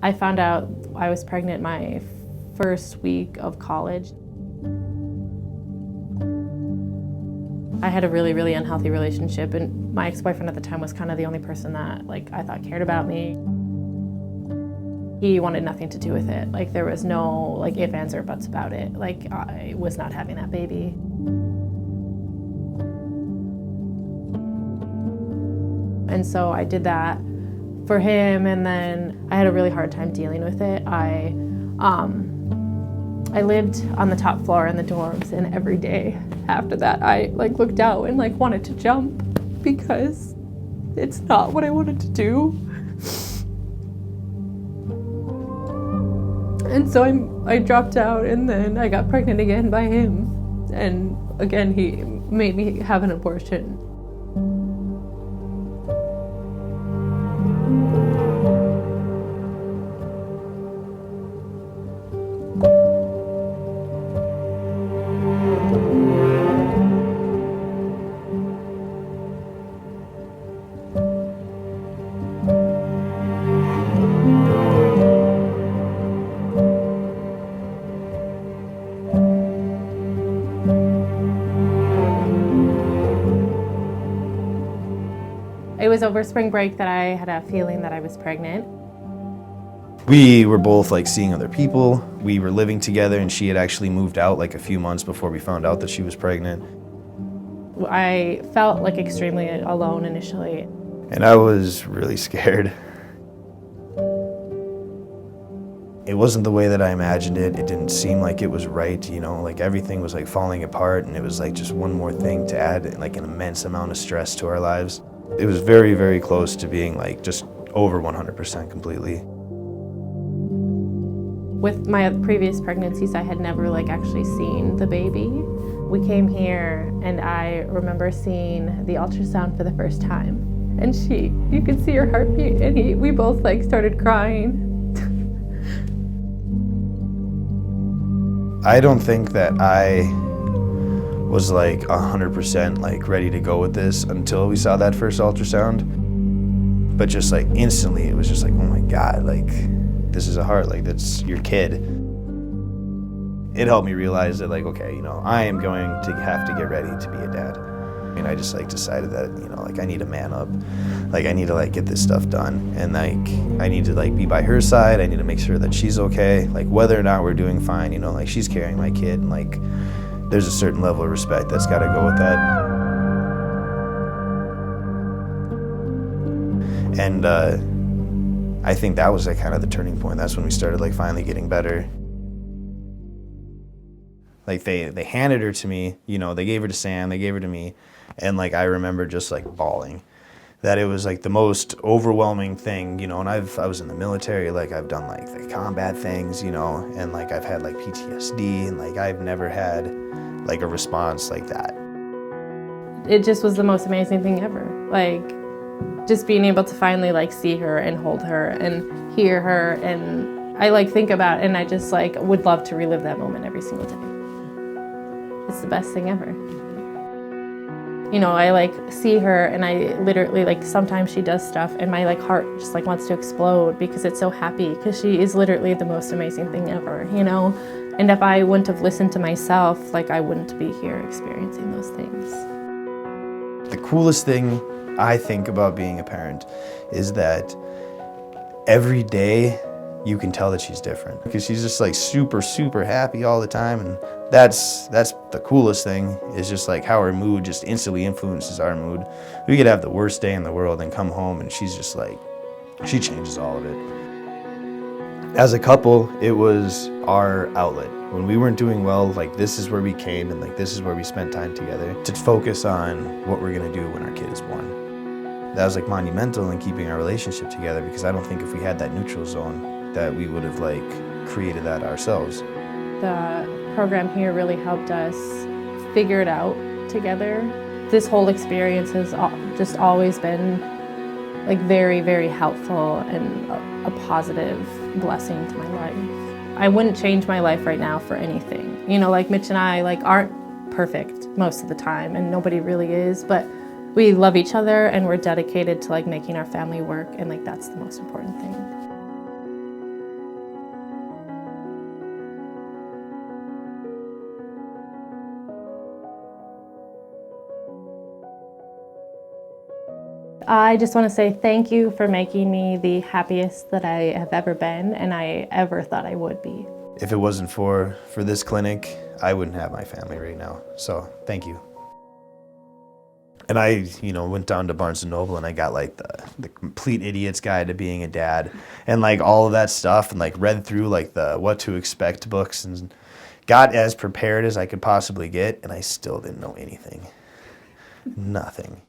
I found out I was pregnant my first week of college. I had a really, really unhealthy relationship, and my ex-boyfriend at the time was kind of the only person that I thought cared about me. He wanted nothing to do with it. There was no ifs, ands, or buts about it. I was not having that baby. And so I did that for him, and then I had a really hard time dealing with it. I lived on the top floor in the dorms, and every day after that I looked out and wanted to jump because it's not what I wanted to do. And so I dropped out, and then I got pregnant again by him. And again, he made me have an abortion. It was over spring break that I had a feeling that I was pregnant. We were both seeing other people. We were living together, and she had actually moved out a few months before we found out that she was pregnant. I felt extremely alone initially. And I was really scared. It wasn't the way that I imagined it. It didn't seem like it was right, everything was falling apart, and it was just one more thing to add an immense amount of stress to our lives. It was very, very close to being just over 100% completely. With my previous pregnancies, I had never actually seen the baby. We came here, and I remember seeing the ultrasound for the first time. And you could see her heartbeat, and we both started crying. I don't think that I was 100% ready to go with this until we saw that first ultrasound. But just instantly, it was just oh my God, this is a heart, that's your kid. It helped me realize that okay, I am going to have to get ready to be a dad. And I just decided that, I need to man up. I need to get this stuff done. And I need to be by her side. I need to make sure that she's okay. Whether or not we're doing fine, she's carrying my kid, and there's a certain level of respect that's got to go with that. And I think that was kind of the turning point. That's when we started finally getting better. They handed her to me, they gave her to Sam, they gave her to me, and I remember just bawling. That it was the most overwhelming thing, and I was in the military, I've done the combat things, and I've had PTSD, and I've never had a response like that. It just was the most amazing thing ever. Just being able to finally see her and hold her and hear her, and I think about it, and I just would love to relive that moment every single day. It's the best thing ever. I see her, and I literally sometimes she does stuff and my heart just wants to explode because it's so happy, because she is literally the most amazing thing ever, And if I wouldn't have listened to myself, I wouldn't be here experiencing those things. The coolest thing I think about being a parent is that every day you can tell that she's different, because she's just super, super happy all the time. And that's the coolest thing, is just how her mood just instantly influences our mood. We could have the worst day in the world and come home, and she's just she changes all of it. As a couple, it was our outlet. When we weren't doing well, this is where we came, and this is where we spent time together to focus on what we're gonna do when our kid is born. That was monumental in keeping our relationship together, because I don't think if we had that neutral zone that we would have created that ourselves. The program here really helped us figure it out together. This whole experience has just always been very, very helpful and a positive blessing to my life. I wouldn't change my life right now for anything. Mitch and I aren't perfect most of the time, and nobody really is, but we love each other, and we're dedicated to making our family work, and that's the most important thing. I just want to say thank you for making me the happiest that I have ever been and I ever thought I would be. If it wasn't for this clinic, I wouldn't have my family right now. So thank you. And I, went down to Barnes & Noble and I got like the complete idiot's guide to being a dad and like all of that stuff and like read through like the what to expect books and got as prepared as I could possibly get, and I still didn't know anything. Nothing.